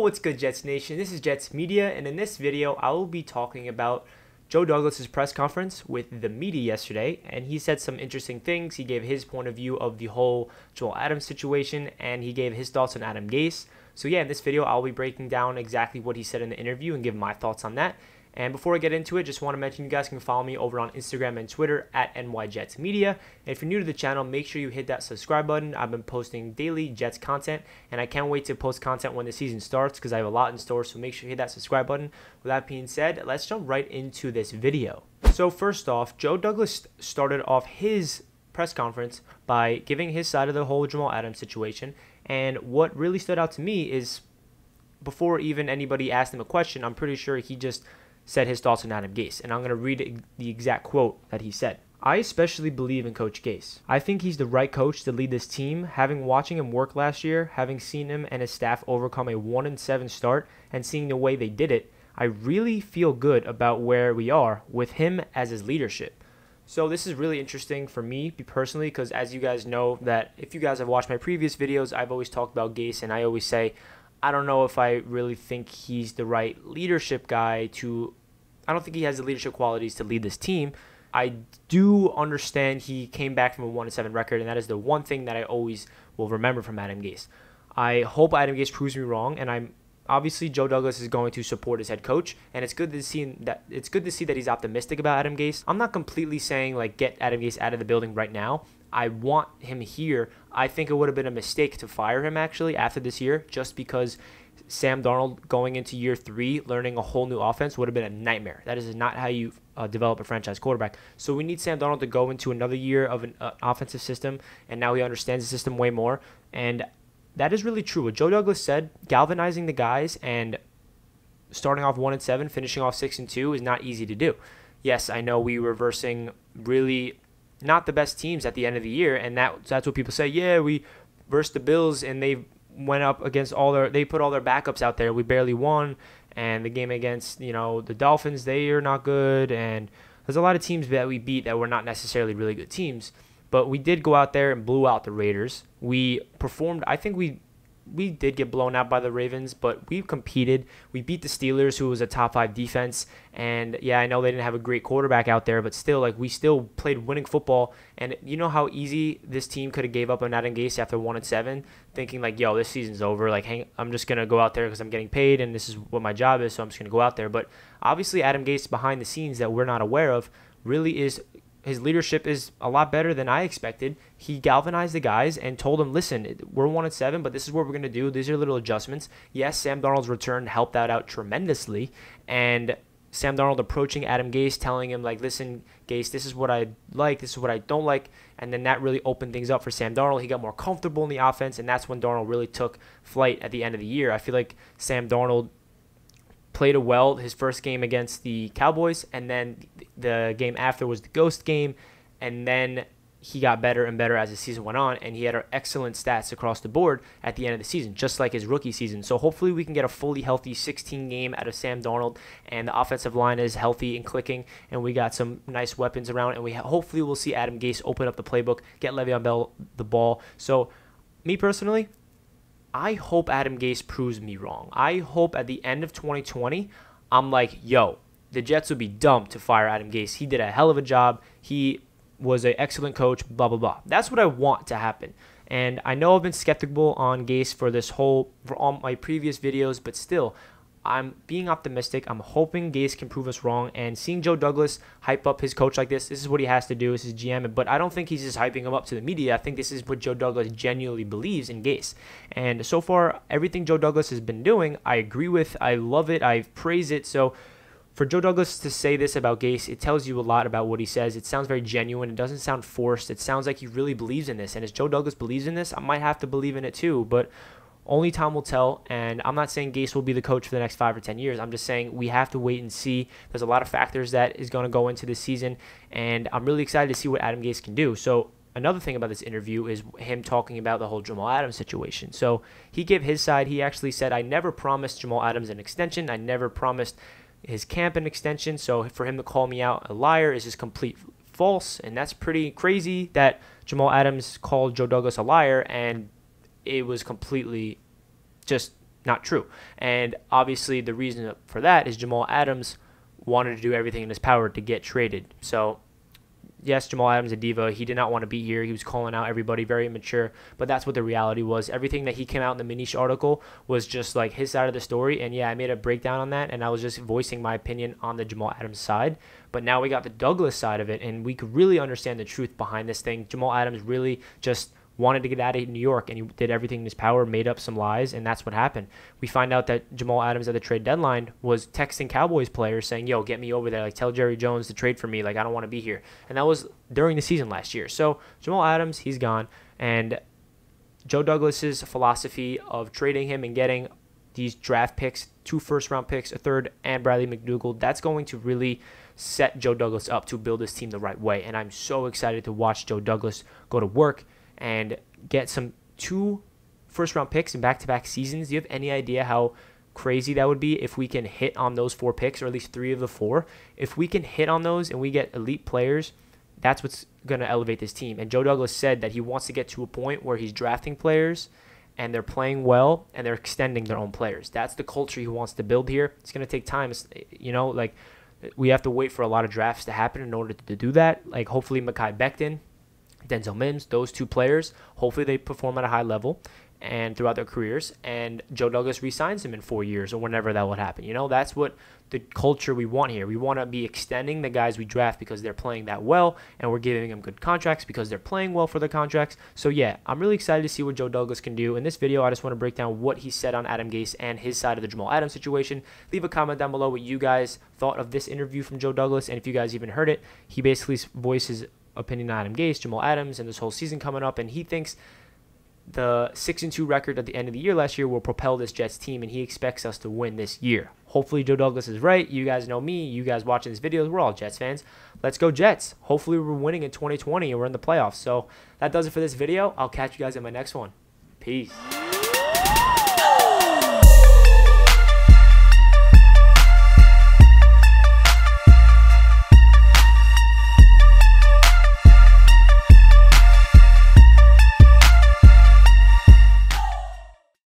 what's good, Jets Nation? This is Jets Media, and in this video, I will be talking about Joe Douglas's press conference with the media yesterday, and he said some interesting things. He gave his point of view of the whole Jamal Adams situation, and he gave his thoughts on Adam Gase. So yeah, in this video, I'll be breaking down exactly what he said in the interview and give my thoughts on that. And before I get into it, just want to mention you guys can follow me over on Instagram and Twitter at NYJetsMedia. And if you're new to the channel, make sure you hit that subscribe button. I've been posting daily Jets content, and I can't wait to post content when the season starts because I have a lot in store, so make sure you hit that subscribe button. With that being said, let's jump right into this video. So first off, Joe Douglas started off his press conference by giving his side of the whole Jamal Adams situation, and what really stood out to me is before even anybody asked him a question, I'm pretty sure he just said his thoughts on Adam Gase, and I'm going to read the exact quote that he said. "I especially believe in Coach Gase. I think he's the right coach to lead this team. Having watching him work last year, having seen him and his staff overcome a 1-7 start, and seeing the way they did it, I really feel good about where we are with him as his leadership." So this is really interesting for me personally, because as you guys know, that if you guys have watched my previous videos, I've always talked about Gase, and I always say, I don't know if I really think he's the right leadership guy to, I don't think he has the leadership qualities to lead this team. I do understand he came back from a 1-7 record, and that is the one thing that I always will remember from Adam Gase. I hope Adam Gase proves me wrong, and I'm obviously Joe Douglas is going to support his head coach, and it's good to see that he's optimistic about Adam Gase. I'm not completely saying like get Adam Gase out of the building right now. I want him here. I think it would have been a mistake to fire him actually after this year, just because Sam Darnold going into year 3, learning a whole new offense would have been a nightmare. That is not how you develop a franchise quarterback. So we need Sam Darnold to go into another year of an offensive system, and now he understands the system way more. And that is really true. What Joe Douglas said, galvanizing the guys and starting off 1-7, finishing off 6-2 is not easy to do. Yes, I know we were versing really not the best teams at the end of the year, and that's what people say. Yeah, we versed the Bills, and they went up against they put all their backups out there. We barely won, and the game against, the Dolphins, they are not good, and there's a lot of teams that we beat that were not necessarily really good teams, but we did go out there and blew out the Raiders. We performed, I think we did get blown out by the Ravens, but we competed. We beat the Steelers, who was a top 5 defense. And yeah, I know they didn't have a great quarterback out there, but still, we still played winning football. And you know how easy this team could have gave up on Adam Gase after 1-7, thinking yo, this season's over. I'm just gonna go out there because I'm getting paid, and this is what my job is, so I'm just gonna go out there. But obviously, Adam Gase behind the scenes that we're not aware of really is. His leadership is a lot better than I expected. He galvanized the guys and told them, listen, we're 1-7, but this is what we're going to do. These are little adjustments. Yes, Sam Darnold's return helped that out tremendously. And Sam Darnold approaching Adam Gase, telling him, listen, Gase, this is what I like, this is what I don't like. And then that really opened things up for Sam Darnold. He got more comfortable in the offense, and that's when Darnold really took flight at the end of the year. I feel like Sam Darnold played well his first game against the Cowboys, and then the game after was the ghost game, and then he got better and better as the season went on, and he had excellent stats across the board at the end of the season, just like his rookie season. So hopefully we can get a fully healthy 16 game out of Sam Darnold, and the offensive line is healthy and clicking, and we got some nice weapons around, and hopefully we'll see Adam Gase open up the playbook, get Le'Veon Bell the ball. So me personally, I hope Adam Gase proves me wrong. I hope at the end of 2020, I'm like, yo, the Jets would be dumb to fire Adam Gase. He did a hell of a job. He was an excellent coach, blah, blah, blah. That's what I want to happen. And I know I've been skeptical on Gase for all my previous videos, but still, I'm being optimistic. I'm hoping Gase can prove us wrong, and seeing Joe Douglas hype up his coach like this is what he has to do as his GM. But I don't think he's just hyping him up to the media. I think this is what Joe Douglas genuinely believes in Gase. And so far, everything Joe Douglas has been doing, I agree with. I love it. I praise it. So for Joe Douglas to say this about Gase, it tells you a lot about what he says. It sounds very genuine. It doesn't sound forced. It sounds like he really believes in this. And as Joe Douglas believes in this, I might have to believe in it too. But only time will tell, and I'm not saying Gase will be the coach for the next 5 or 10 years. I'm just saying we have to wait and see. There's a lot of factors that is going to go into this season, and I'm really excited to see what Adam Gase can do. So another thing about this interview is him talking about the whole Jamal Adams situation. So he gave his side. He actually said, I never promised Jamal Adams an extension. I never promised his camp an extension. So for him to call me out a liar is just complete false, and that's pretty crazy that Jamal Adams called Joe Douglas a liar, and it was completely just not true. And obviously the reason for that is Jamal Adams wanted to do everything in his power to get traded. So yes, Jamal Adams, a diva. He did not want to be here. He was calling out everybody, very immature. But that's what the reality was. Everything that he came out in the Manish article was just like his side of the story. And yeah, I made a breakdown on that, and I was just voicing my opinion on the Jamal Adams side. But now we got the Douglas side of it, and we could really understand the truth behind this thing. Jamal Adams really just wanted to get out of New York, and he did everything in his power, made up some lies, and that's what happened. We find out that Jamal Adams at the trade deadline was texting Cowboys players saying, yo, get me over there. Like, tell Jerry Jones to trade for me. Like, I don't want to be here. And that was during the season last year. So Jamal Adams, he's gone. And Joe Douglas's philosophy of trading him and getting these draft picks, 2 first-round picks, a third, and Bradley McDougald, that's going to really set Joe Douglas up to build his team the right way. And I'm so excited to watch Joe Douglas go to work and get some 2 first-round picks in back-to-back seasons. Do you have any idea how crazy that would be if we can hit on those 4 picks, or at least 3 of the 4? If we can hit on those and we get elite players, that's what's going to elevate this team. And Joe Douglas said that he wants to get to a point where he's drafting players and they're playing well and they're extending their own players. That's the culture he wants to build here. It's going to take time. Like we have to wait for a lot of drafts to happen in order to do that. Like hopefully Mekhi Becton, Denzel Mims, those 2 players, hopefully they perform at a high level and throughout their careers, and Joe Douglas re-signs them in 4 years or whenever that would happen. That's what the culture we want here. We want to be extending the guys we draft because they're playing that well, and we're giving them good contracts because they're playing well for their contracts. So yeah, I'm really excited to see what Joe Douglas can do. In this video, I just want to break down what he said on Adam Gase and his side of the Jamal Adams situation. Leave a comment down below what you guys thought of this interview from Joe Douglas, and if you guys even heard it, he basically voices opinion on Adam Gase, Jamal Adams, and this whole season coming up, and he thinks the 6-2 record at the end of the year last year will propel this Jets team, and he expects us to win this year. Hopefully Joe Douglas is right. You guys know me. You guys watching this video, we're all Jets fans. Let's go Jets. Hopefully we're winning in 2020 and we're in the playoffs. So that does it for this video. I'll catch you guys in my next one. Peace.